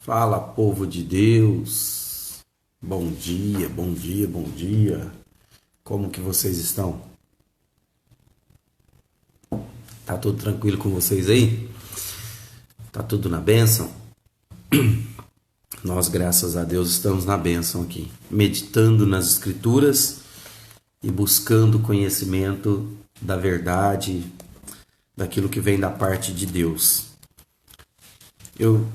Fala, povo de Deus. Bom dia, bom dia, bom dia. Como que vocês estão? Tá tudo tranquilo com vocês aí? Tá tudo na bênção? Nós, graças a Deus, estamos na bênção aqui, meditando nas escrituras e buscando conhecimento da verdade, daquilo que vem da parte de Deus. Eu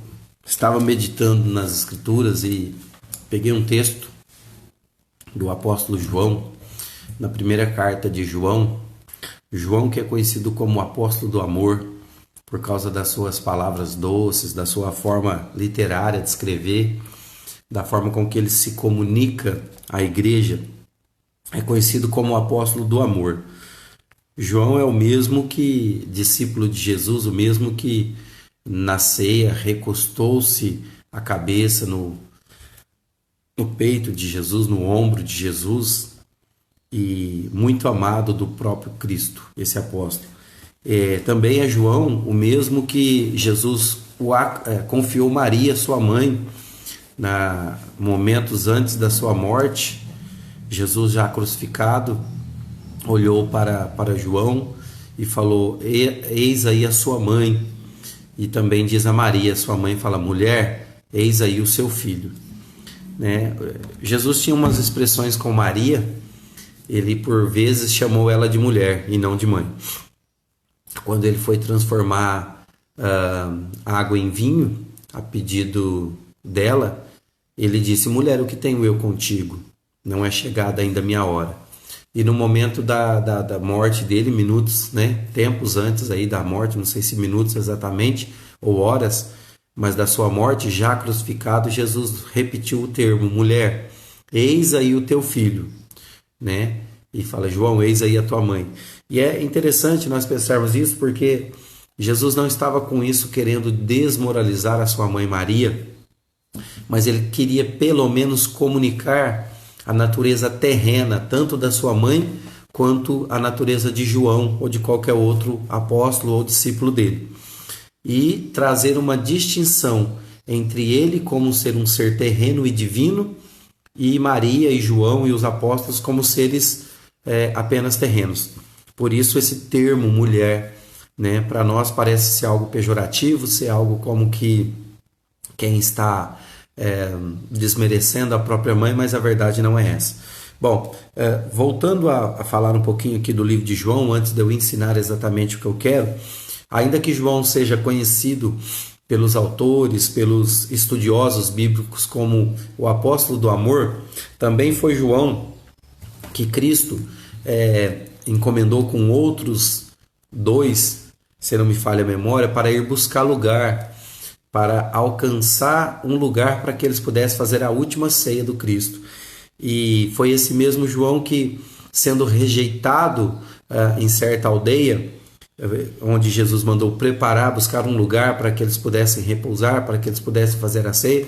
estava meditando nas escrituras e peguei um texto do apóstolo João, na primeira carta de João. João, que é conhecido como o apóstolo do amor, por causa das suas palavras doces, da sua forma literária de escrever, da forma com que ele se comunica à igreja, é conhecido como o apóstolo do amor. João é o mesmo que discípulo de Jesus, o mesmo que na ceia recostou-se a cabeça no peito de Jesus, no ombro de Jesus, e muito amado do próprio Cristo, esse apóstolo. Também é João o mesmo que Jesus confiou Maria, sua mãe, momentos antes da sua morte. Jesus já crucificado olhou para João e falou: eis aí a sua mãe. E também diz a Maria, sua mãe, fala: mulher, eis aí o seu filho. Né? Jesus tinha umas expressões com Maria. Ele por vezes chamou ela de mulher e não de mãe. Quando ele foi transformar água em vinho, a pedido dela, ele disse: mulher, o que tenho eu contigo? Não é chegada ainda a minha hora. E no momento da morte dele, minutos, né, tempos antes aí da morte, não sei se minutos exatamente, ou horas, mas da sua morte, já crucificado, Jesus repetiu o termo: mulher, eis aí o teu filho. Né? E fala: João, eis aí a tua mãe. E é interessante nós pensarmos isso, porque Jesus não estava com isso querendo desmoralizar a sua mãe Maria, mas ele queria pelo menos comunicar a natureza terrena, tanto da sua mãe, quanto a natureza de João, ou de qualquer outro apóstolo ou discípulo dele. E trazer uma distinção entre ele como ser um ser terreno e divino, e Maria e João e os apóstolos como seres apenas terrenos. Por isso esse termo mulher, né, para nós parece ser algo pejorativo, ser algo como que quem está desmerecendo a própria mãe, mas a verdade não é essa. Bom, voltando a falar um pouquinho aqui do livro de João, antes de eu ensinar exatamente o que eu quero, ainda que João seja conhecido pelos autores, pelos estudiosos bíblicos como o apóstolo do amor, também foi João que Cristo encomendou com outros dois, se não me falha a memória, para ir buscar lugar, para alcançar um lugar para que eles pudessem fazer a última ceia do Cristo. E foi esse mesmo João que, sendo rejeitado em certa aldeia, onde Jesus mandou preparar, buscar um lugar para que eles pudessem repousar, para que eles pudessem fazer a ceia,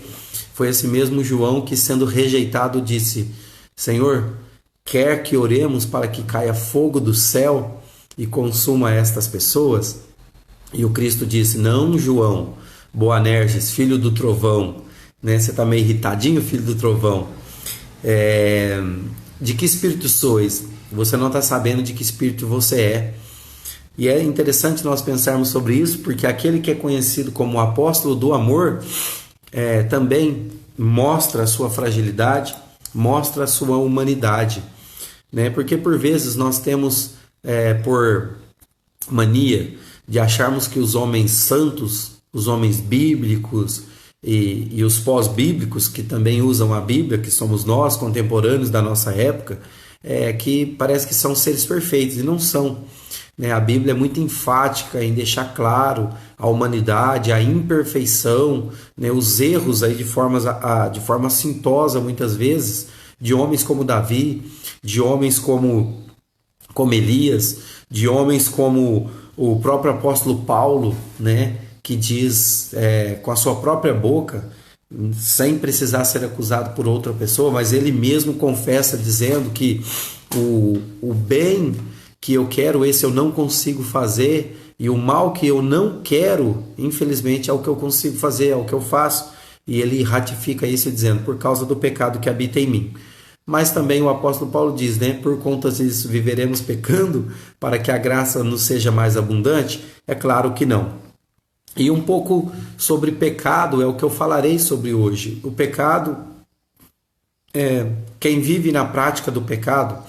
foi esse mesmo João que, sendo rejeitado, disse: Senhor, quer que oremos para que caia fogo do céu e consuma estas pessoas? E o Cristo disse: não, João, Boanerges, filho do trovão, né? Você está meio irritadinho, filho do trovão. De que espírito sois? Você não está sabendo de que espírito você é. E é interessante nós pensarmos sobre isso, porque aquele que é conhecido como o apóstolo do amor também mostra a sua fragilidade, mostra a sua humanidade, né? Porque por vezes nós temos por mania de acharmos que os homens santos, os homens bíblicos e os pós-bíblicos, que também usam a Bíblia, que somos nós, contemporâneos da nossa época, que parece que são seres perfeitos, e não são. A Bíblia é muito enfática em deixar claro a humanidade, a imperfeição, os erros aí de forma assintosa, muitas vezes, de homens como Davi, de homens como Elias, de homens como o próprio apóstolo Paulo, né, que diz com a sua própria boca, sem precisar ser acusado por outra pessoa, mas ele mesmo confessa dizendo que o bem que eu quero, esse eu não consigo fazer, e o mal que eu não quero, infelizmente, é o que eu consigo fazer, é o que eu faço. e ele ratifica isso dizendo, por causa do pecado que habita em mim. Mas também o apóstolo Paulo diz, né, por conta disso viveremos pecando para que a graça nos seja mais abundante? É claro que não. E um pouco sobre pecado é o que eu falarei sobre hoje. O pecado, quem vive na prática do pecado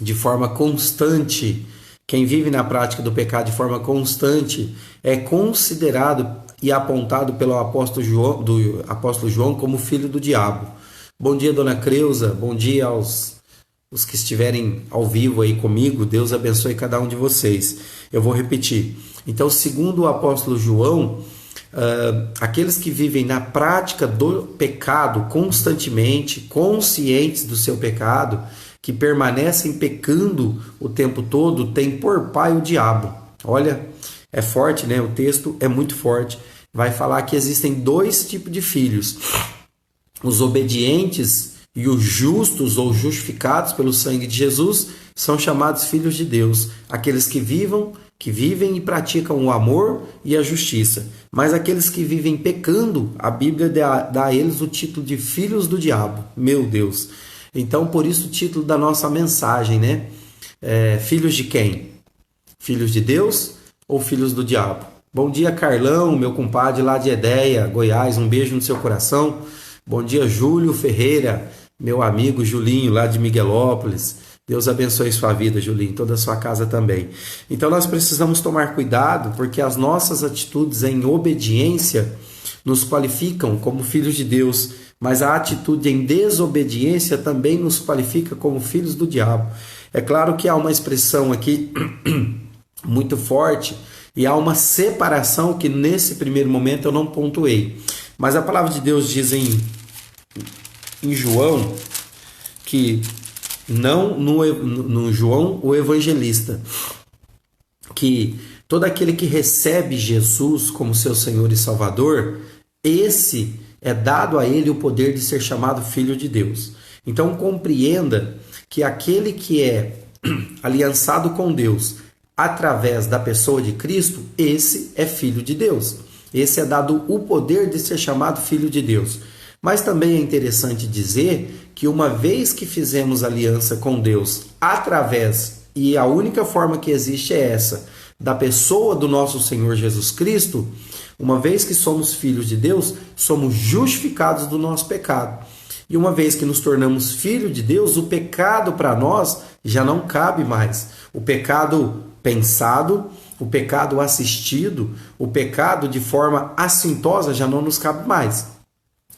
de forma constante, é considerado e apontado pelo apóstolo João como filho do diabo. Bom dia, dona Creuza, bom dia aos os que estiverem ao vivo aí comigo, Deus abençoe cada um de vocês. Eu vou repetir. Então, segundo o apóstolo João, aqueles que vivem na prática do pecado constantemente, conscientes do seu pecado, que permanecem pecando o tempo todo, têm por pai o diabo. Olha, é forte, né? O texto é muito forte. Vai falar que existem dois tipos de filhos: os obedientes e os justos ou justificados pelo sangue de Jesus são chamados filhos de Deus, aqueles que vivem e praticam o amor e a justiça. Mas aqueles que vivem pecando, a Bíblia dá a eles o título de filhos do diabo. Meu Deus! Então, por isso o título da nossa mensagem, né? Filhos de quem? Filhos de Deus ou filhos do diabo? Bom dia, Carlão, meu compadre lá de Edéia, Goiás, um beijo no seu coração. Bom dia, Júlio Ferreira, meu amigo Julinho lá de Miguelópolis. Deus abençoe sua vida, Julinho, toda a sua casa também. Então nós precisamos tomar cuidado, porque as nossas atitudes em obediência nos qualificam como filhos de Deus, mas a atitude em desobediência também nos qualifica como filhos do diabo. É claro que há uma expressão aqui muito forte e há uma separação que nesse primeiro momento eu não pontuei. Mas a palavra de Deus diz em João, que não no João o evangelista, que todo aquele que recebe Jesus como seu Senhor e Salvador, esse é dado a ele o poder de ser chamado filho de Deus. Então compreenda que aquele que é aliançado com Deus através da pessoa de Cristo, esse é filho de Deus. Esse é dado o poder de ser chamado filho de Deus. Mas também é interessante dizer que uma vez que fizemos aliança com Deus através, e a única forma que existe é essa, da pessoa do nosso Senhor Jesus Cristo, uma vez que somos filhos de Deus, somos justificados do nosso pecado. E uma vez que nos tornamos filhos de Deus, o pecado para nós já não cabe mais. O pecado pensado, o pecado assistido, o pecado de forma assintosa já não nos cabe mais.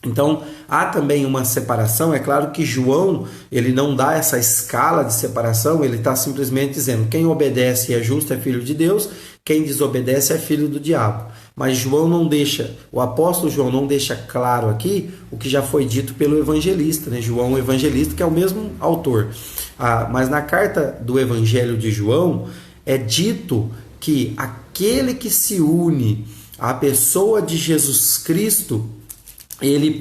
Então, há também uma separação. É claro que João, ele não dá essa escala de separação, ele está simplesmente dizendo, quem obedece e é justo é filho de Deus, quem desobedece é filho do diabo. Mas o apóstolo João não deixa claro aqui o que já foi dito pelo evangelista, né? João o evangelista, que é o mesmo autor. Mas na carta do evangelho de João, é dito que aquele que se une à pessoa de Jesus Cristo, ele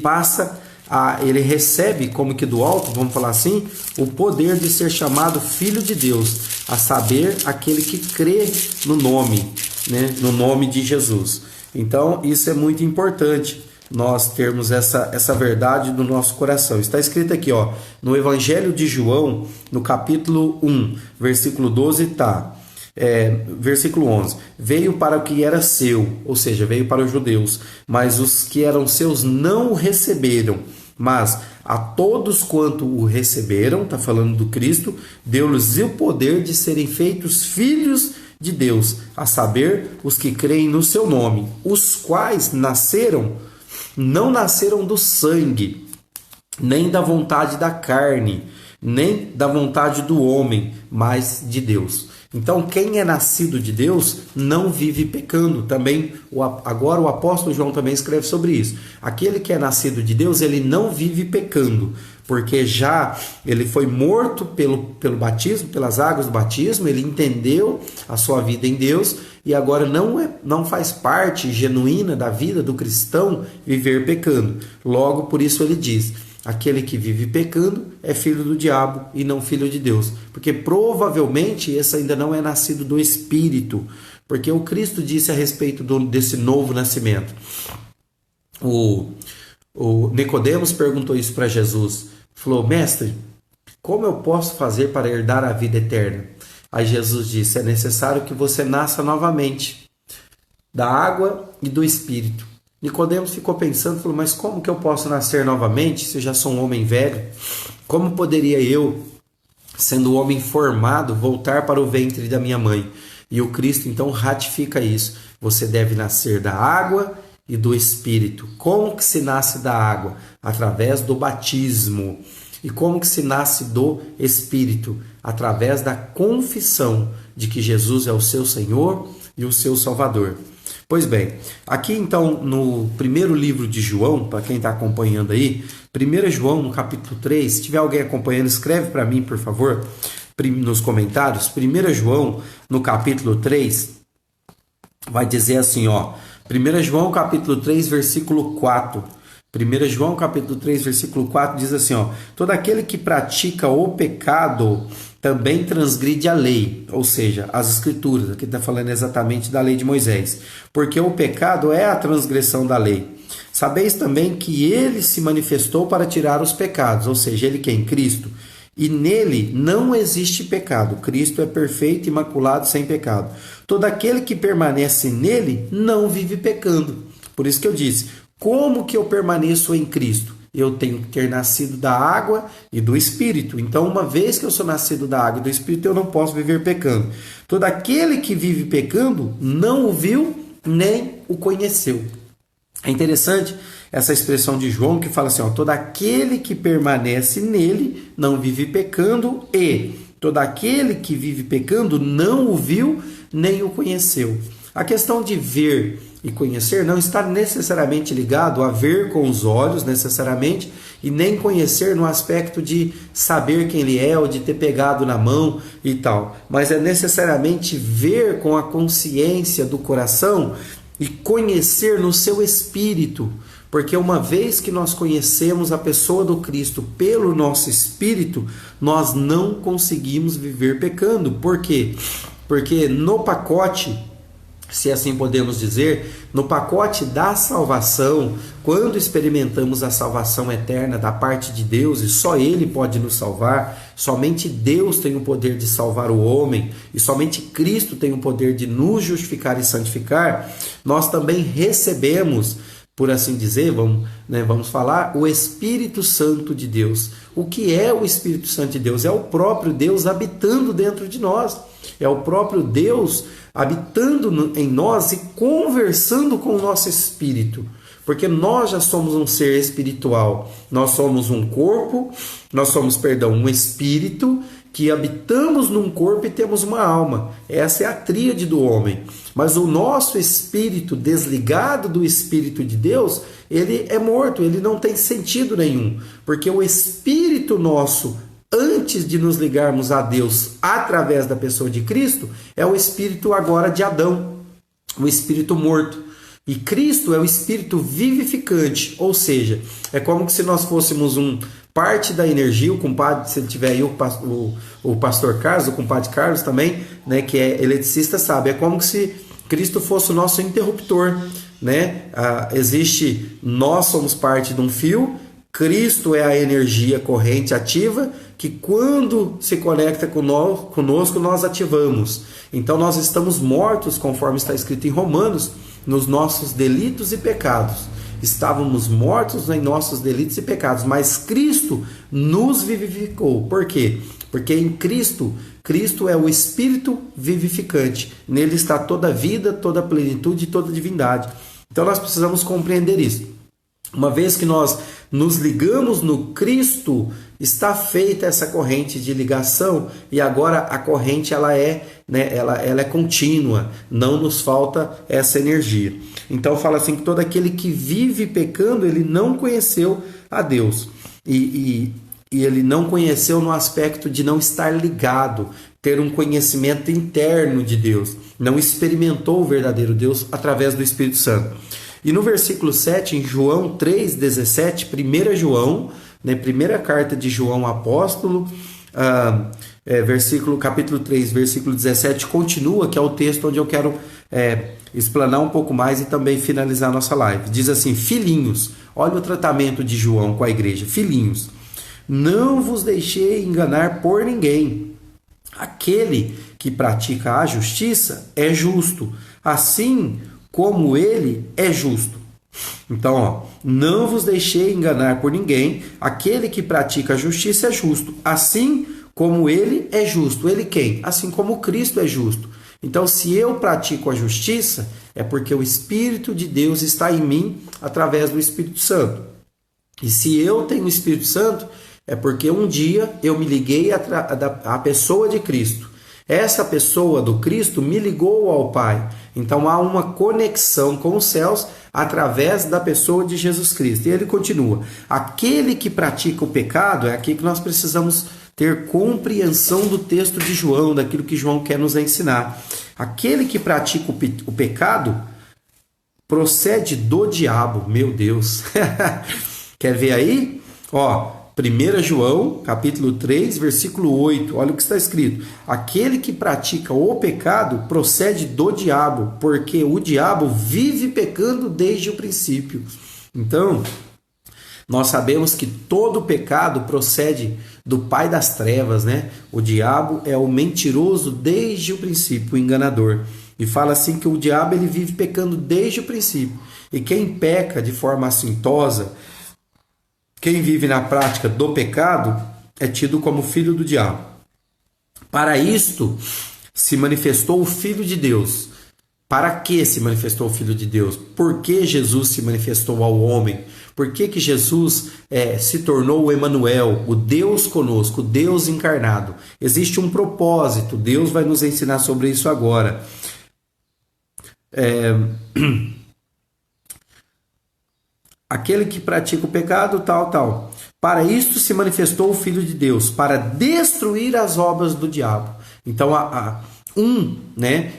recebe como que do alto, vamos falar assim, o poder de ser chamado filho de Deus, a saber, aquele que crê no nome, né, no nome de Jesus. Então, isso é muito importante, nós termos essa verdade no nosso coração. Está escrito aqui, ó, no Evangelho de João, no capítulo 1, versículo 12, versículo 11, veio para o que era seu, ou seja, veio para os judeus, mas os que eram seus não o receberam, mas a todos quanto o receberam, está falando do Cristo, deu-lhes o poder de serem feitos filhos de Deus, a saber, os que creem no seu nome, os quais não nasceram do sangue, nem da vontade da carne, nem da vontade do homem, mas de Deus. Então, quem é nascido de Deus não vive pecando. Também, agora o apóstolo João também escreve sobre isso. Aquele que é nascido de Deus, ele não vive pecando, porque já ele foi morto pelo batismo, pelas águas do batismo, ele entendeu a sua vida em Deus e agora não faz parte genuína da vida do cristão viver pecando. Logo, por isso ele diz: aquele que vive pecando é filho do diabo e não filho de Deus. Porque provavelmente esse ainda não é nascido do Espírito. Porque o Cristo disse a respeito desse novo nascimento: O, o Nicodemos perguntou isso para Jesus. Falou: mestre, como eu posso fazer para herdar a vida eterna? Aí Jesus disse: é necessário que você nasça novamente da água e do Espírito. Nicodemos ficou pensando, falou: mas como que eu posso nascer novamente se eu já sou um homem velho? Como poderia eu, sendo um homem formado, voltar para o ventre da minha mãe? E o Cristo então ratifica isso. Você deve nascer da água e do Espírito. Como que se nasce da água? Através do batismo. E como que se nasce do Espírito? Através da confissão de que Jesus é o seu Senhor e o seu Salvador. Pois bem, aqui então no primeiro livro de João, para quem está acompanhando aí, 1 João no capítulo 3, se tiver alguém acompanhando, escreve para mim, por favor, nos comentários. 1 João no capítulo 3 vai dizer assim, ó, 1 João capítulo 3, versículo 4. 1 João capítulo 3, versículo 4 diz assim, ó: todo aquele que pratica o pecado também transgride a lei, ou seja, as escrituras. Aqui está falando exatamente da lei de Moisés, porque o pecado é a transgressão da lei. Sabeis também que ele se manifestou para tirar os pecados, ou seja, ele quem? Cristo. E nele não existe pecado. Cristo é perfeito, imaculado, sem pecado. Todo aquele que permanece nele não vive pecando. Por isso que eu disse, como que eu permaneço em Cristo? Eu tenho que ter nascido da água e do Espírito. Então, uma vez que eu sou nascido da água e do Espírito, eu não posso viver pecando. Todo aquele que vive pecando não o viu nem o conheceu. É interessante essa expressão de João que fala assim, ó, todo aquele que permanece nele não vive pecando e todo aquele que vive pecando não o viu nem o conheceu. A questão de ver e conhecer não está necessariamente ligado a ver com os olhos, necessariamente, e nem conhecer no aspecto de saber quem ele é ou de ter pegado na mão e tal, mas é necessariamente ver com a consciência do coração e conhecer no seu espírito, porque uma vez que nós conhecemos a pessoa do Cristo pelo nosso espírito, nós não conseguimos viver pecando. Por quê? Porque no pacote, se assim podemos dizer, no pacote da salvação, quando experimentamos a salvação eterna da parte de Deus, e só Ele pode nos salvar, somente Deus tem o poder de salvar o homem, e somente Cristo tem o poder de nos justificar e santificar, nós também recebemos, por assim dizer, vamos falar, o Espírito Santo de Deus. O que é o Espírito Santo de Deus? É o próprio Deus habitando dentro de nós. É o próprio Deus habitando em nós e conversando com o nosso espírito. Porque nós já somos um ser espiritual. Nós somos um corpo, um espírito que habitamos num corpo e temos uma alma. Essa é a tríade do homem. Mas o nosso espírito, desligado do Espírito de Deus, ele é morto, ele não tem sentido nenhum. Porque o espírito nosso, antes de nos ligarmos a Deus através da pessoa de Cristo, é o espírito agora de Adão, o espírito morto. E Cristo é o espírito vivificante, ou seja, é como se nós fôssemos parte da energia. O compadre, se tiver aí o pastor Carlos, o compadre Carlos também, né, que é eletricista, sabe, é como se Cristo fosse o nosso interruptor, né? Nós somos parte de um fio, Cristo é a energia corrente ativa que quando se conecta conosco nós ativamos. Então nós estamos mortos, conforme está escrito em Romanos, nos nossos delitos e pecados. Estávamos mortos em nossos delitos e pecados, mas Cristo nos vivificou. Por quê? Porque em Cristo é o Espírito vivificante. Nele está toda a vida, toda a plenitude e toda a divindade. Então nós precisamos compreender isso. Uma vez que nós nos ligamos no Cristo, está feita essa corrente de ligação e agora a corrente ela é contínua, não nos falta essa energia. Então fala assim que todo aquele que vive pecando, ele não conheceu a Deus. E ele não conheceu no aspecto de não estar ligado, ter um conhecimento interno de Deus, não experimentou o verdadeiro Deus através do Espírito Santo. E no versículo 7, em João 3,17, 1 João, primeira carta de João apóstolo, capítulo 3, versículo 17, continua, que é o texto onde eu quero explanar um pouco mais e também finalizar a nossa live. Diz assim: filhinhos, olha o tratamento de João com a igreja. Filhinhos, não vos deixei enganar por ninguém. Aquele que pratica a justiça é justo, assim como ele é justo. Então, não vos deixei enganar por ninguém. Aquele que pratica a justiça é justo, assim como ele é justo. Ele quem? Assim como Cristo é justo. Então, se eu pratico a justiça, é porque o Espírito de Deus está em mim através do Espírito Santo. E se eu tenho o Espírito Santo, é porque um dia eu me liguei à pessoa de Cristo. Essa pessoa do Cristo me ligou ao Pai. Então há uma conexão com os céus através da pessoa de Jesus Cristo. E ele continua: aquele que pratica o pecado, é aqui que nós precisamos ter compreensão do texto de João, daquilo que João quer nos ensinar. Aquele que pratica o pecado procede do diabo. Meu Deus! Quer ver aí? Ó, 1 João, capítulo 3, versículo 8, olha o que está escrito: aquele que pratica o pecado procede do diabo, porque o diabo vive pecando desde o princípio. Então, nós sabemos que todo pecado procede do pai das trevas, né? O diabo é o mentiroso desde o princípio, o enganador. E fala assim que o diabo ele vive pecando desde o princípio. E quem peca de forma assintosa, quem vive na prática do pecado, é tido como filho do diabo. Para isto se manifestou o Filho de Deus. Para que se manifestou o Filho de Deus? Por que Jesus se manifestou ao homem? Por que Jesus se tornou o Emanuel, o Deus conosco, o Deus encarnado? Existe um propósito, Deus vai nos ensinar sobre isso agora. Aquele que pratica o pecado, tal. Para isto se manifestou o Filho de Deus, para destruir as obras do diabo. Então,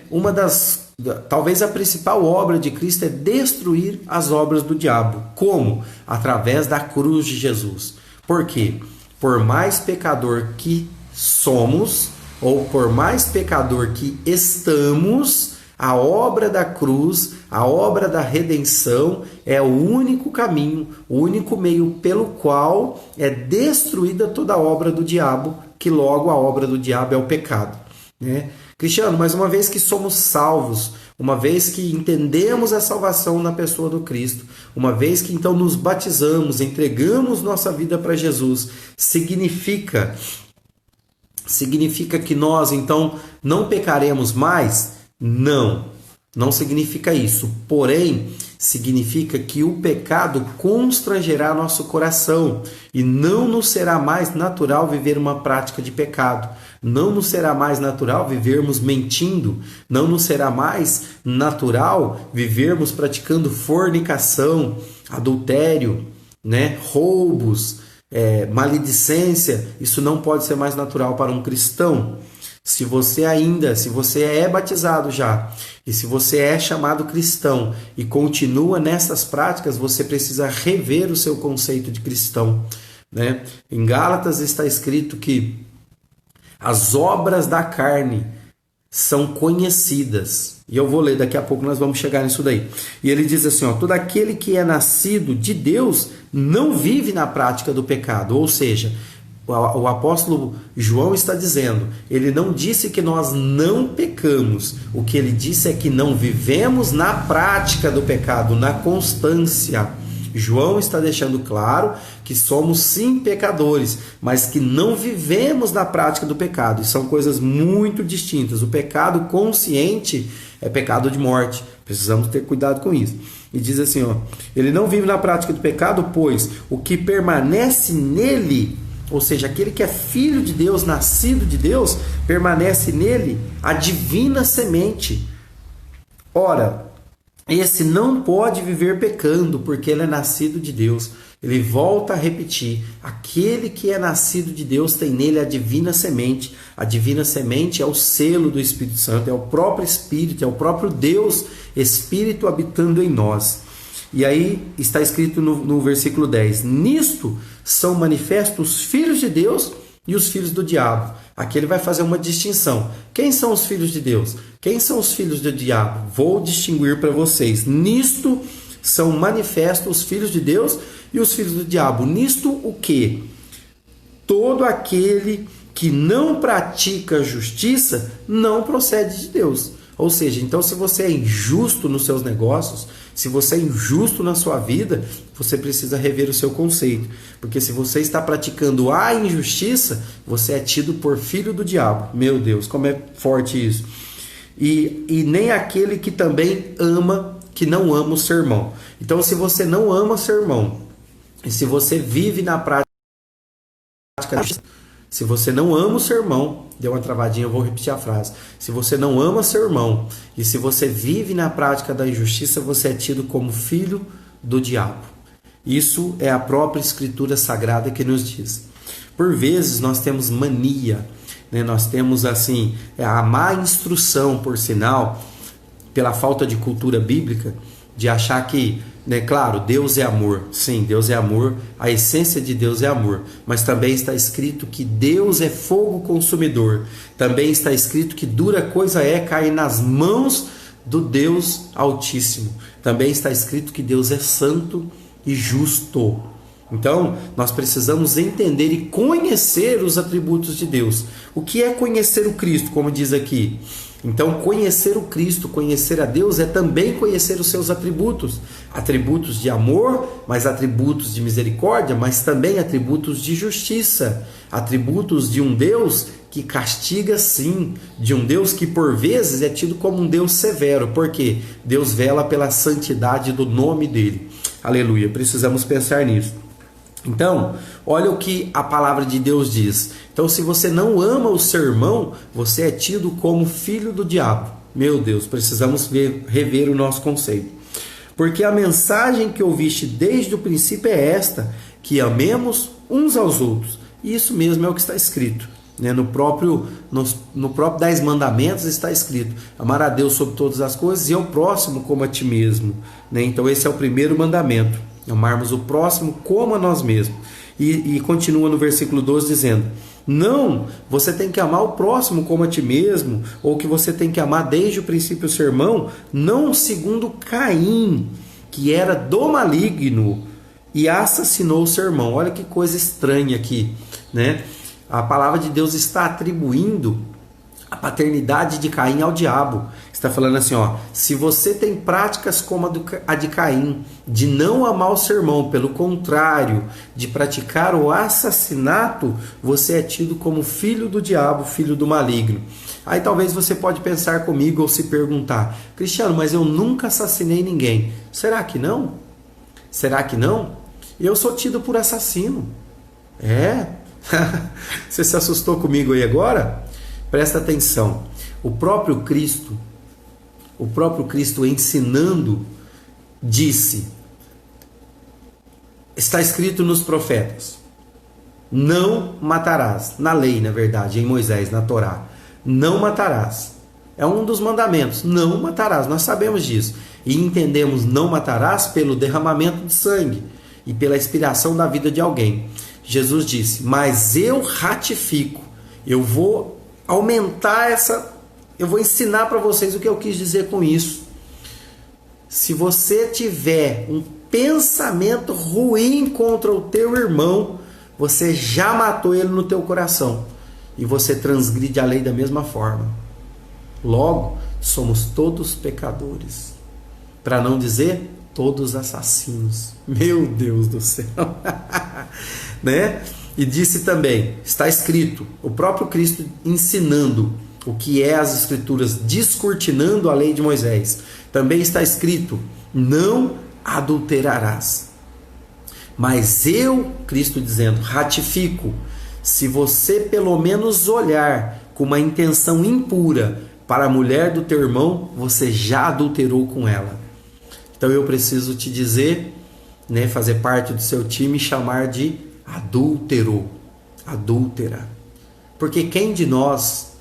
uma das, talvez a principal obra de Cristo é destruir as obras do diabo. Como? Através da cruz de Jesus. Por quê? Por mais pecador que somos, ou por mais pecador que estamos, a obra da cruz, a obra da redenção é o único caminho, o único meio pelo qual é destruída toda a obra do diabo, que logo a obra do diabo é o pecado, né? Cristiano, mas uma vez que somos salvos, uma vez que entendemos a salvação na pessoa do Cristo, uma vez que então nos batizamos, entregamos nossa vida para Jesus, significa que nós então não pecaremos mais? Não significa isso. Porém, significa que o pecado constrangerá nosso coração e não nos será mais natural viver uma prática de pecado. Não nos será mais natural vivermos mentindo. Não nos será mais natural vivermos praticando fornicação, adultério, né? Roubos, maledicência. Isso não pode ser mais natural para um cristão. Se você é batizado já, e se você é chamado cristão e continua nessas práticas, você precisa rever o seu conceito de cristão, né? Em Gálatas está escrito que as obras da carne são conhecidas. E eu vou ler, daqui a pouco nós vamos chegar nisso daí. E ele diz assim, todo aquele que é nascido de Deus não vive na prática do pecado, ou seja, o apóstolo João está dizendo, ele não disse que nós não pecamos, o que ele disse é que não vivemos na prática do pecado, na constância. João está deixando claro que somos sim pecadores, mas que não vivemos na prática do pecado, e são coisas muito distintas. O pecado consciente é pecado de morte, precisamos ter cuidado com isso. E diz assim, ele não vive na prática do pecado, pois o que permanece nele, ou seja, aquele que é filho de Deus, nascido de Deus, permanece nele a divina semente. Ora, esse não pode viver pecando, porque ele é nascido de Deus. Ele volta a repetir, aquele que é nascido de Deus tem nele a divina semente. A divina semente é o selo do Espírito Santo, é o próprio Espírito, é o próprio Deus, Espírito habitando em nós. E aí está escrito no versículo 10, nisto são manifestos os filhos de Deus e os filhos do diabo. Aqui ele vai fazer uma distinção. Quem são os filhos de Deus? Quem são os filhos do diabo? Vou distinguir para vocês. Nisto são manifestos os filhos de Deus e os filhos do diabo. Nisto o quê? Todo aquele que não pratica justiça não procede de Deus. Ou seja, então se você é injusto nos seus negócios, se você é injusto na sua vida, você precisa rever o seu conceito. Porque se você está praticando a injustiça, você é tido por filho do diabo. Meu Deus, como é forte isso. E nem aquele que também ama, que não ama o seu irmão. Então se você não ama o seu irmão, e se você vive na prática da justiça, se você não ama o seu irmão, deu uma travadinha, eu vou repetir a frase. Se você não ama seu irmão e se você vive na prática da injustiça, você é tido como filho do diabo. Isso é a própria Escritura Sagrada que nos diz. Por vezes nós temos mania, né? Nós temos assim a má instrução, por sinal, pela falta de cultura bíblica, de achar que, né, claro, Deus é amor. Sim, Deus é amor, a essência de Deus é amor. Mas também está escrito que Deus é fogo consumidor. Também está escrito que dura coisa é cair nas mãos do Deus Altíssimo. Também está escrito que Deus é santo e justo. Então, nós precisamos entender e conhecer os atributos de Deus. O que é conhecer o Cristo, como diz aqui? Então, conhecer o Cristo, conhecer a Deus é também conhecer os seus atributos. Atributos de amor, mas atributos de misericórdia, mas também atributos de justiça. Atributos de um Deus que castiga sim, de um Deus que por vezes é tido como um Deus severo. Por quê? Deus vela pela santidade do nome dele. Aleluia, precisamos pensar nisso. Então, olha o que a palavra de Deus diz. Então, se você não ama o seu irmão, você é tido como filho do diabo. Meu Deus, precisamos rever o nosso conceito. Porque a mensagem que ouviste desde o princípio é esta, que amemos uns aos outros. E isso mesmo é o que está escrito. Né? No próprio 10 mandamentos está escrito: amar a Deus sobre todas as coisas e ao próximo como a ti mesmo. Né? Então, esse é o primeiro mandamento. Amarmos o próximo como a nós mesmos. E continua no versículo 12 dizendo: não, você tem que amar o próximo como a ti mesmo, ou que você tem que amar desde o princípio o seu irmão, não segundo Caim, que era do maligno e assassinou o seu irmão. Olha que coisa estranha aqui, né? A palavra de Deus está atribuindo a paternidade de Caim ao diabo. Está falando assim, ó: se você tem práticas como a de Caim, de não amar o seu irmão, pelo contrário, de praticar o assassinato, você é tido como filho do diabo, filho do maligno. Aí talvez você pode pensar comigo ou se perguntar: Cristiano, mas eu nunca assassinei ninguém. Será que não? Será que não? Eu sou tido por assassino. É? Você se assustou comigo aí agora? Presta atenção. O próprio Cristo ensinando, disse, está escrito nos profetas: não matarás. Na lei, na verdade, em Moisés, na Torá, não matarás. É um dos mandamentos, não matarás. Nós sabemos disso e entendemos não matarás pelo derramamento de sangue e pela expiração da vida de alguém. Jesus disse: mas eu ratifico, eu vou aumentar eu vou ensinar para vocês o que eu quis dizer com isso. Se você tiver um pensamento ruim contra o teu irmão, você já matou ele no teu coração e você transgride a lei da mesma forma. Logo, somos todos pecadores, para não dizer todos assassinos. Meu Deus do céu. Né? E disse também, está escrito, o próprio Cristo ensinando o que é as Escrituras, descortinando a lei de Moisés. Também está escrito: não adulterarás. Mas eu, Cristo dizendo, ratifico: se você pelo menos olhar com uma intenção impura para a mulher do teu irmão, você já adulterou com ela. Então eu preciso te dizer, né, fazer parte do seu time e chamar de adúltero, adúltera. Porque quem de nós,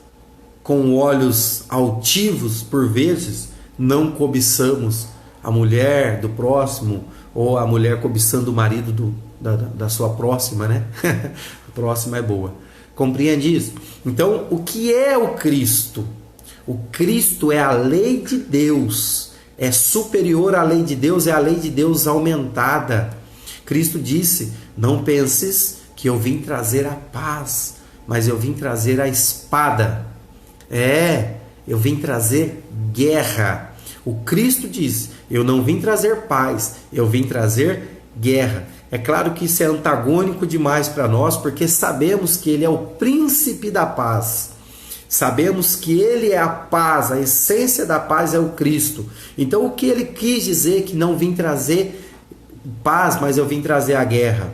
com olhos altivos por vezes, não cobiçamos a mulher do próximo, ou a mulher cobiçando o marido da sua próxima, né? A próxima é boa. Compreende isso? Então, o que é o Cristo? O Cristo é a lei de Deus, é superior à lei de Deus, é a lei de Deus aumentada. Cristo disse: não penses que eu vim trazer a paz, mas eu vim trazer a espada. Eu vim trazer guerra. O Cristo disse: eu não vim trazer paz, eu vim trazer guerra. É claro que isso é antagônico demais para nós, porque sabemos que Ele é o príncipe da paz. Sabemos que Ele é a paz, a essência da paz é o Cristo. Então o que Ele quis dizer que não vim trazer paz, mas eu vim trazer a guerra?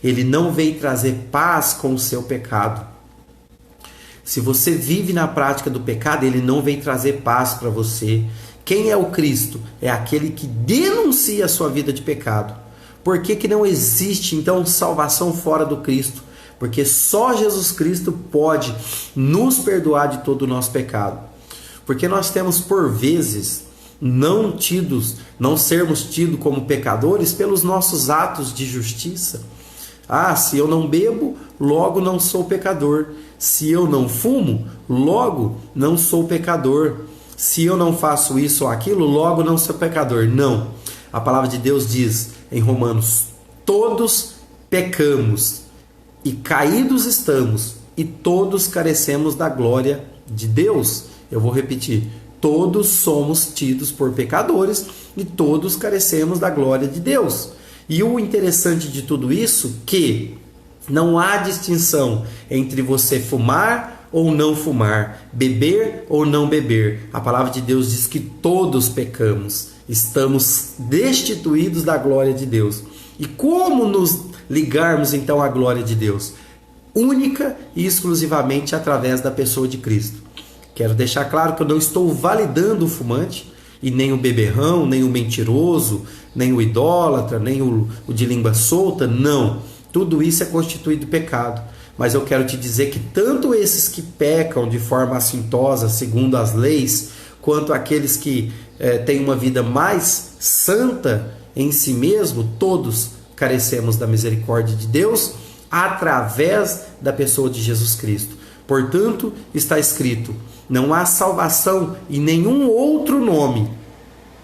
Ele não veio trazer paz com o seu pecado. Se você vive na prática do pecado, Ele não vem trazer paz para você. Quem é o Cristo? É aquele que denuncia a sua vida de pecado. Por que não existe, então, salvação fora do Cristo? Porque só Jesus Cristo pode nos perdoar de todo o nosso pecado. Porque nós temos, por vezes, não sermos tidos como pecadores pelos nossos atos de justiça. Se eu não bebo, logo não sou pecador. Se eu não fumo, logo não sou pecador. Se eu não faço isso ou aquilo, logo não sou pecador. Não. A palavra de Deus diz em Romanos: todos pecamos e caídos estamos, e todos carecemos da glória de Deus. Eu vou repetir: todos somos tidos por pecadores e todos carecemos da glória de Deus. E o interessante de tudo isso é que não há distinção entre você fumar ou não fumar, beber ou não beber. A palavra de Deus diz que todos pecamos, estamos destituídos da glória de Deus. E como nos ligarmos então à glória de Deus? Única e exclusivamente através da pessoa de Cristo. Quero deixar claro que eu não estou validando o fumante, e nem o beberrão, nem o mentiroso, nem o idólatra, nem o de língua solta. Não, tudo isso é constituído pecado. Mas eu quero te dizer que tanto esses que pecam de forma assintosa, segundo as leis, quanto aqueles que têm uma vida mais santa em si mesmo, todos carecemos da misericórdia de Deus através da pessoa de Jesus Cristo. Portanto, está escrito: não há salvação em nenhum outro nome.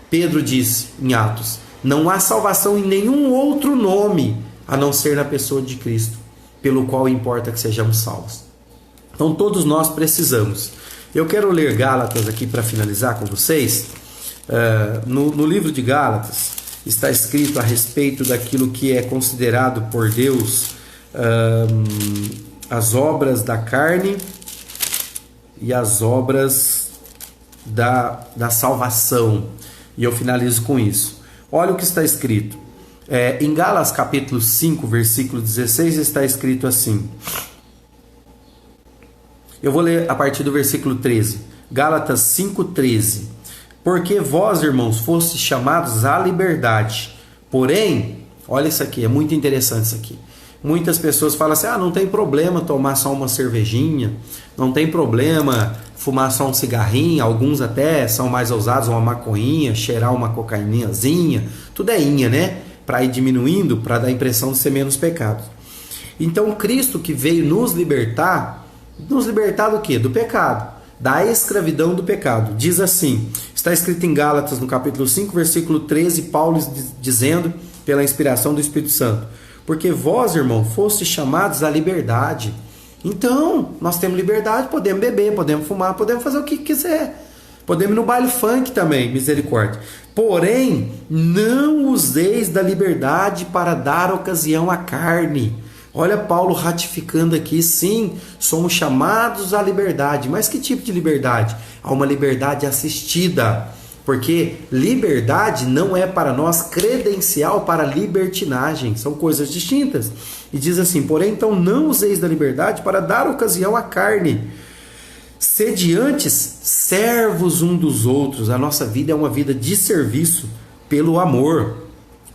Pedro disse em Atos: não há salvação em nenhum outro nome a não ser na pessoa de Cristo, pelo qual importa que sejamos salvos. Então todos nós precisamos. Eu quero ler Gálatas aqui para finalizar com vocês. No livro de Gálatas está escrito a respeito daquilo que é considerado por Deus as obras da carne e as obras da salvação. E eu finalizo com isso. Olha o que está escrito. Em Gálatas capítulo 5, versículo 16, está escrito assim. Eu vou ler a partir do versículo 13. Gálatas 5:13. Porque vós, irmãos, fostes chamados à liberdade. Porém, olha isso aqui, é muito interessante isso aqui. Muitas pessoas falam assim: não tem problema tomar só uma cervejinha, não tem problema fumar só um cigarrinho, alguns até são mais ousados, uma maconhinha, cheirar uma cocaínazinha, tudo é inha, né? Para ir diminuindo, para dar a impressão de ser menos pecado. Então Cristo que veio nos libertar do quê? Do pecado, da escravidão do pecado. Diz assim, está escrito em Gálatas no capítulo 5, versículo 13, Paulo dizendo, pela inspiração do Espírito Santo: porque vós, irmão, fostes chamados à liberdade. Então, nós temos liberdade, podemos beber, podemos fumar, podemos fazer o que quiser. Podemos ir no baile funk também, misericórdia. Porém, não useis da liberdade para dar ocasião à carne. Olha Paulo ratificando aqui, sim, somos chamados à liberdade. Mas que tipo de liberdade? Há uma liberdade assistida. Porque liberdade não é para nós credencial para libertinagem, são coisas distintas. E diz assim: porém, então não useis da liberdade para dar ocasião à carne. Sede antes servos um dos outros. A nossa vida é uma vida de serviço pelo amor.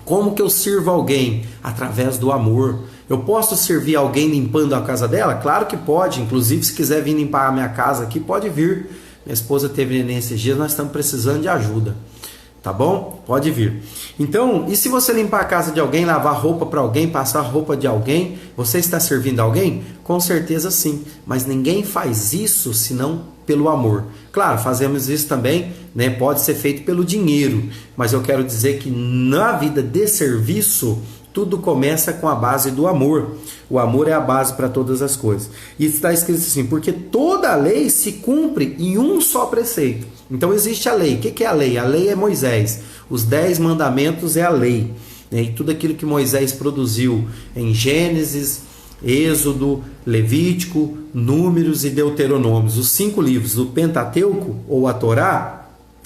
Como que eu sirvo alguém? Através do amor. Eu posso servir alguém limpando a casa dela? Claro que pode. Inclusive, se quiser vir limpar a minha casa aqui, pode vir. Minha esposa teve neném esses dias, nós estamos precisando de ajuda. tá bom? Pode vir. Então, e se você limpar a casa de alguém, lavar roupa para alguém, passar roupa de alguém, você está servindo alguém? Com certeza sim, mas ninguém faz isso senão pelo amor. Claro, fazemos isso também, né? Pode ser feito pelo dinheiro, mas eu quero dizer que na vida de serviço, tudo começa com a base do amor. O amor é a base para todas as coisas. E está escrito assim, porque toda a lei se cumpre em um só preceito. Então existe a lei. O que é a lei? A lei é Moisés. Os 10 mandamentos é a lei. E tudo aquilo que Moisés produziu em Gênesis, Êxodo, Levítico, Números e Deuteronômios. Os 5 livros do Pentateuco, ou a Torá,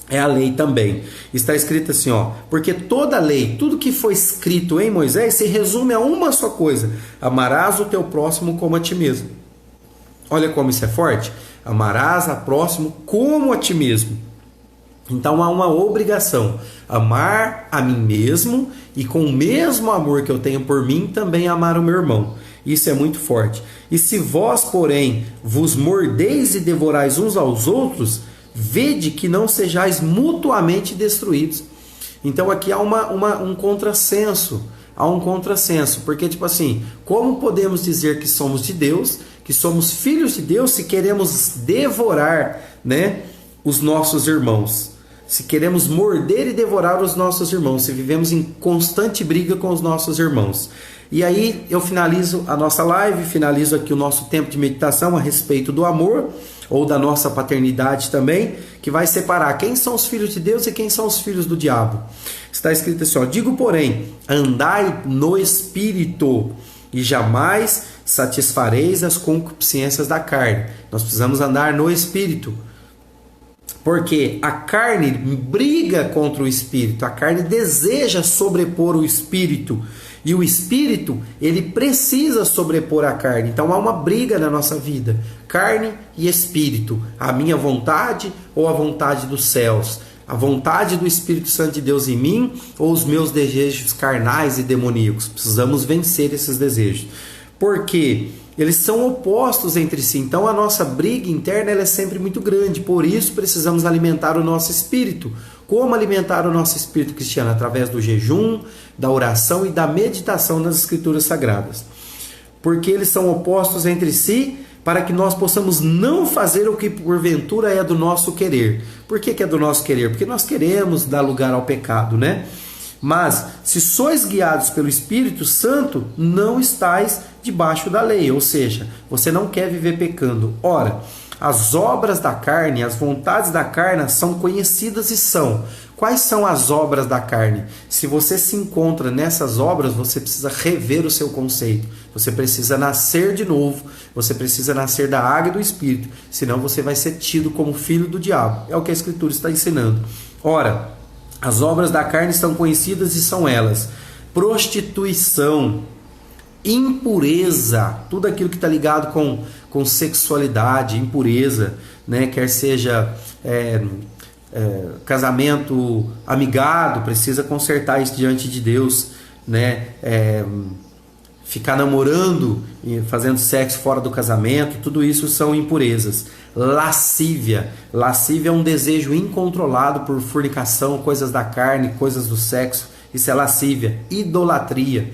é a lei também. Está escrito assim, ó, porque toda a lei, tudo que foi escrito em Moisés, se resume a uma só coisa: amarás o teu próximo como a ti mesmo. Olha como isso é forte. Amarás a próximo como a ti mesmo. Então há uma obrigação: amar a mim mesmo, e com o mesmo amor que eu tenho por mim, também amar o meu irmão. Isso é muito forte. E se vós, porém, vos mordeis e devorais uns aos outros, vede que não sejais mutuamente destruídos. Então aqui há um contrassenso. Há um contrassenso. Porque, tipo assim, como podemos dizer que somos de Deus, que somos filhos de Deus, se queremos devorar, né, os nossos irmãos? Se queremos morder e devorar os nossos irmãos, se vivemos em constante briga com os nossos irmãos. E aí eu finalizo a nossa live, finalizo aqui o nosso tempo de meditação a respeito do amor, ou da nossa paternidade também, que vai separar quem são os filhos de Deus e quem são os filhos do diabo. Está escrito assim, ó, digo porém, andai no Espírito, e jamais satisfareis as concupiscências da carne. Nós precisamos andar no Espírito, porque a carne briga contra o Espírito, a carne deseja sobrepor o Espírito, e o Espírito, ele precisa sobrepor a carne. Então há uma briga na nossa vida, carne e Espírito, a minha vontade ou a vontade dos céus, a vontade do Espírito Santo de Deus em mim ou os meus desejos carnais e demoníacos. Precisamos vencer esses desejos, porque eles são opostos entre si. Então a nossa briga interna ela é sempre muito grande, por isso precisamos alimentar o nosso espírito. Como alimentar o nosso espírito cristiano? Através do jejum, da oração e da meditação nas Escrituras Sagradas. Porque eles são opostos entre si, para que nós possamos não fazer o que porventura é do nosso querer. Por que é do nosso querer? Porque nós queremos dar lugar ao pecado, né? Mas, se sois guiados pelo Espírito Santo, não estáis debaixo da lei. Ou seja, você não quer viver pecando. Ora, as obras da carne, as vontades da carne são conhecidas e são. Quais são as obras da carne? Se você se encontra nessas obras, você precisa rever o seu conceito. Você precisa nascer de novo. Você precisa nascer da água e do Espírito. Senão você vai ser tido como filho do diabo. É o que a Escritura está ensinando. Ora, as obras da carne são conhecidas e são elas: prostituição, impureza, tudo aquilo que está ligado com sexualidade, impureza, né? Quer seja casamento amigado, precisa consertar isso diante de Deus, né? Ficar namorando e fazendo sexo fora do casamento, tudo isso são impurezas. Lascívia é um desejo incontrolado por fornicação, coisas da carne, coisas do sexo, isso é lascívia. Idolatria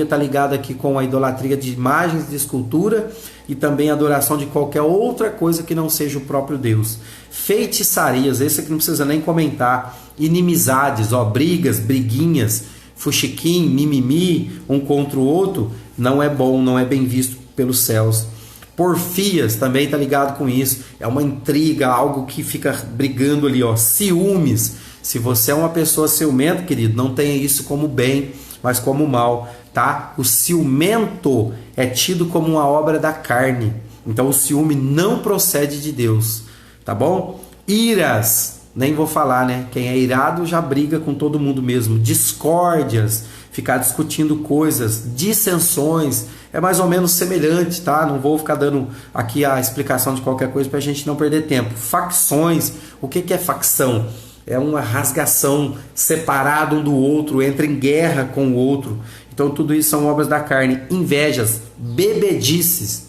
está ligada aqui com a idolatria de imagens de escultura e também a adoração de qualquer outra coisa que não seja o próprio Deus. Feitiçarias, esse aqui não precisa nem comentar. Inimizades, brigas, briguinhas, fuxiquim, mimimi, um contra o outro, não é bom, não é bem visto pelos céus. Porfias também está ligado com isso, é uma intriga, algo que fica brigando ali, ciúmes. Se você é uma pessoa ciumenta, querido, não tenha isso como bem, mas como mal, tá? O ciumento é tido como uma obra da carne, então o ciúme não procede de Deus, tá bom? Iras, nem vou falar, né? Quem é irado já briga com todo mundo mesmo. Discórdias, ficar discutindo coisas, dissensões, é mais ou menos semelhante, tá? Não vou ficar dando aqui a explicação de qualquer coisa para a gente não perder tempo. Facções, o que é facção? É uma rasgação, separado um do outro, entra em guerra com o outro. Então tudo isso são obras da carne. Invejas, bebedices.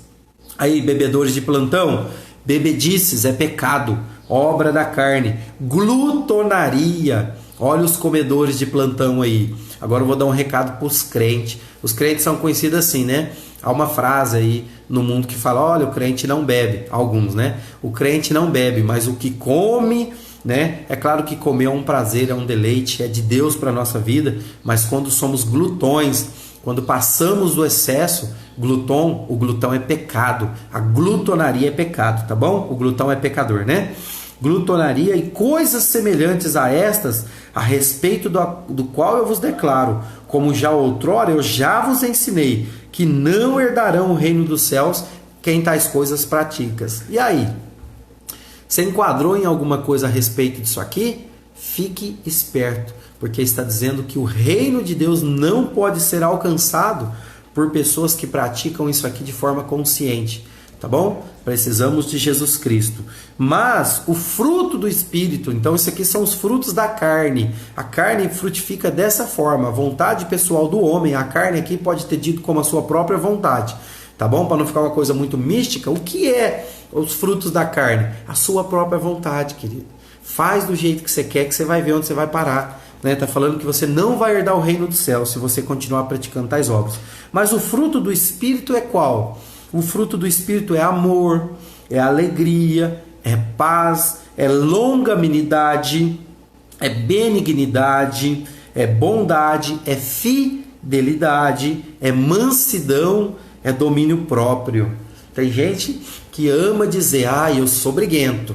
Aí, bebedores de plantão, bebedices é pecado. obra da carne, glutonaria. Olha os comedores de plantão aí. Agora eu vou dar um recado para os crentes. Os crentes são conhecidos assim, né? Há uma frase aí no mundo que fala, olha, o crente não bebe. Alguns, né? O crente não bebe, mas o que come, né? É claro que comer é um prazer, é um deleite, é de Deus para a nossa vida, mas quando somos glutões, quando passamos do excesso, o glutão é pecado. A glutonaria é pecado, tá bom? O glutão é pecador, né? Glutonaria e coisas semelhantes a estas, a respeito do qual eu vos declaro, como já outrora eu já vos ensinei, que não herdarão o reino dos céus quem tais coisas pratica. E aí? Você enquadrou em alguma coisa a respeito disso aqui? Fique esperto, porque está dizendo que o reino de Deus não pode ser alcançado por pessoas que praticam isso aqui de forma consciente. Tá bom? Precisamos de Jesus Cristo. Mas o fruto do Espírito, então isso aqui são os frutos da carne. A carne frutifica dessa forma. A vontade pessoal do homem, a carne aqui pode ter dito como a sua própria vontade. Tá bom? Para não ficar uma coisa muito mística, o que é os frutos da carne? A sua própria vontade, querido. Faz do jeito que você quer, que você vai ver onde você vai parar. Está falando que você não vai herdar o reino do céu se você continuar praticando tais obras. Mas o fruto do Espírito é qual? O fruto do Espírito é amor, é alegria, é paz, é longanimidade, é benignidade, é bondade, é fidelidade, é mansidão, é domínio próprio. Tem gente que ama dizer, eu sou briguento,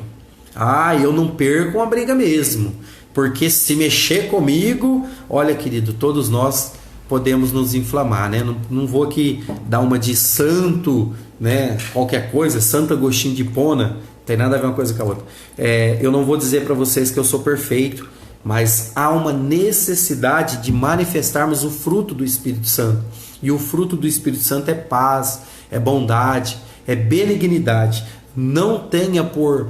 eu não perco uma briga mesmo, porque se mexer comigo, olha querido, todos nós podemos nos inflamar, né? Não vou aqui dar uma de santo, né? Qualquer coisa, Santo Agostinho de Hipona, tem nada a ver uma coisa com a outra. Eu não vou dizer para vocês que eu sou perfeito, mas há uma necessidade de manifestarmos o fruto do Espírito Santo. E o fruto do Espírito Santo é paz, é bondade, é benignidade. Não tenha por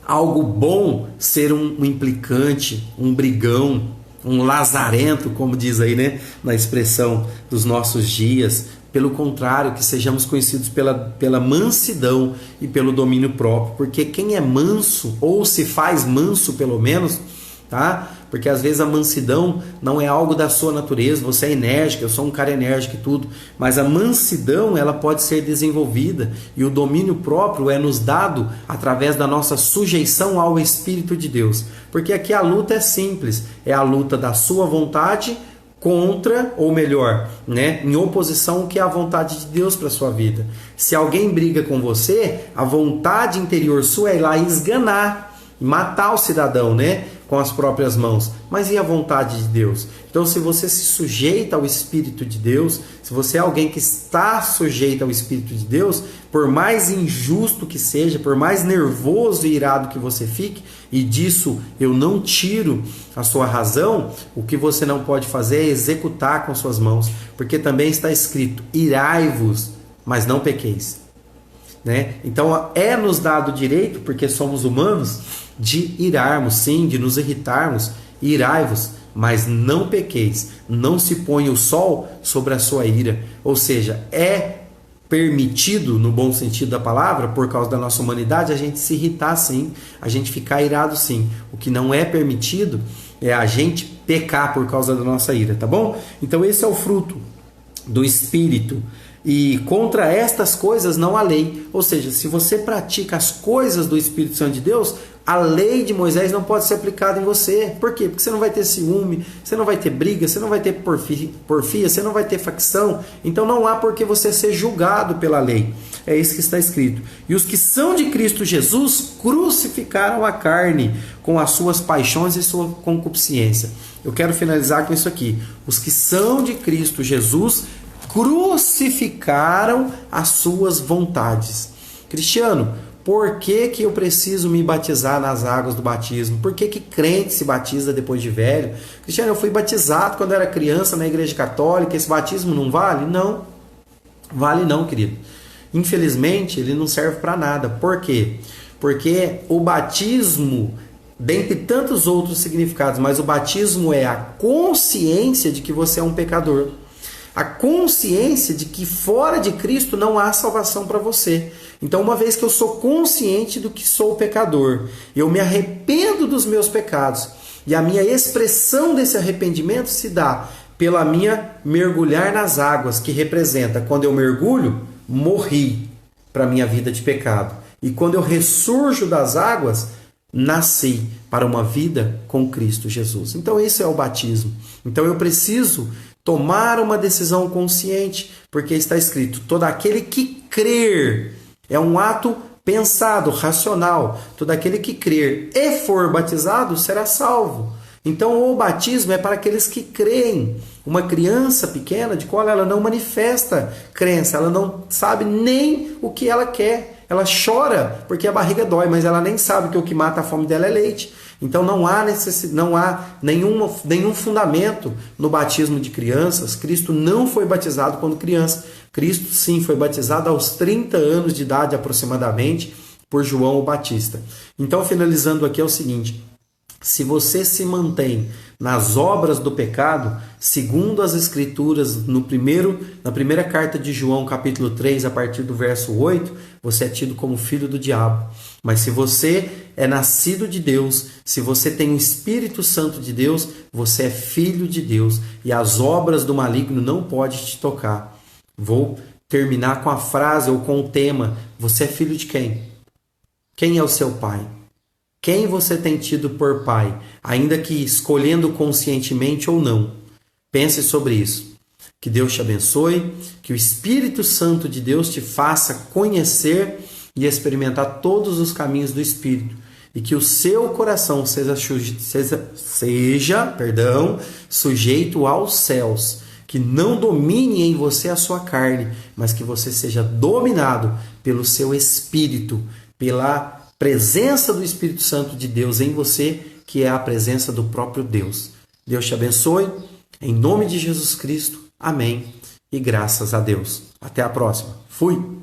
algo bom ser um implicante, um brigão, um lazarento, como diz aí, né, na expressão dos nossos dias. Pelo contrário, que sejamos conhecidos pela mansidão e pelo domínio próprio, porque quem é manso, ou se faz manso pelo menos, tá? Porque às vezes a mansidão não é algo da sua natureza, você é enérgico, eu sou um cara enérgico e tudo, mas a mansidão ela pode ser desenvolvida e o domínio próprio é nos dado através da nossa sujeição ao Espírito de Deus, porque aqui a luta é simples, é a luta da sua vontade contra, ou melhor, né, em oposição ao que é a vontade de Deus para a sua vida. Se alguém briga com você, a vontade interior sua é ir lá e esganar, matar o cidadão, né, com as próprias mãos. Mas e a vontade de Deus? Então, se você se sujeita ao Espírito de Deus, se você é alguém que está sujeito ao Espírito de Deus, por mais injusto que seja, por mais nervoso e irado que você fique, e disso eu não tiro a sua razão, o que você não pode fazer é executar com suas mãos, porque também está escrito, irai-vos, mas não pequeis. Né? Então é nos dado o direito, porque somos humanos, de irarmos, sim, de nos irritarmos, irai-vos, mas não pequeis, não se ponha o sol sobre a sua ira, ou seja, é permitido, no bom sentido da palavra, por causa da nossa humanidade, a gente se irritar sim, a gente ficar irado sim, o que não é permitido é a gente pecar por causa da nossa ira, tá bom? Então esse é o fruto do Espírito. E contra estas coisas não há lei. Ou seja, se você pratica as coisas do Espírito Santo de Deus, a lei de Moisés não pode ser aplicada em você. Por quê? Porque você não vai ter ciúme, você não vai ter briga, você não vai ter porfia, você não vai ter facção. Então não há por que você ser julgado pela lei. É isso que está escrito. E os que são de Cristo Jesus crucificaram a carne com as suas paixões e sua concupiscência. Eu quero finalizar com isso aqui. Os que são de Cristo Jesus crucificaram as suas vontades. Cristiano, por que eu preciso me batizar nas águas do batismo? Por que crente se batiza depois de velho? Cristiano, eu fui batizado quando era criança na igreja católica, esse batismo não vale? Não, vale não, querido. Infelizmente, ele não serve para nada. Por quê? Porque o batismo, dentre tantos outros significados, mas o batismo é a consciência de que você é um pecador. A consciência de que fora de Cristo não há salvação para você. Então, uma vez que eu sou consciente do que sou pecador, eu me arrependo dos meus pecados, e a minha expressão desse arrependimento se dá pela minha mergulhar nas águas, que representa, quando eu mergulho, morri para a minha vida de pecado. E quando eu ressurjo das águas, nasci para uma vida com Cristo Jesus. Então esse é o batismo. Então eu preciso tomar uma decisão consciente, porque está escrito, todo aquele que crer, é um ato pensado, racional, todo aquele que crer e for batizado será salvo. Então o batismo é para aqueles que creem. Uma criança pequena, de qual ela não manifesta crença, ela não sabe nem o que ela quer. Ela chora porque a barriga dói, mas ela nem sabe que o que mata a fome dela é leite. Então não há nenhum fundamento no batismo de crianças. Cristo não foi batizado quando criança. Cristo sim foi batizado aos 30 anos de idade aproximadamente por João o Batista. Então, finalizando aqui, é o seguinte: se você se mantém nas obras do pecado, segundo as Escrituras, na primeira carta de João, capítulo 3, a partir do verso 8, você é tido como filho do diabo. Mas se você é nascido de Deus, se você tem o Espírito Santo de Deus, você é filho de Deus. E as obras do maligno não podem te tocar. Vou terminar com a frase ou com o tema: você é filho de quem? Quem é o seu pai? Quem você tem tido por pai, ainda que escolhendo conscientemente ou não? Pense sobre isso. Que Deus te abençoe, que o Espírito Santo de Deus te faça conhecer e experimentar todos os caminhos do Espírito, e que o seu coração seja sujeito aos céus, que não domine em você a sua carne, mas que você seja dominado pelo seu Espírito, pela presença do Espírito Santo de Deus em você, que é a presença do próprio Deus. Deus te abençoe, em nome de Jesus Cristo. Amém. E graças a Deus. Até a próxima. Fui!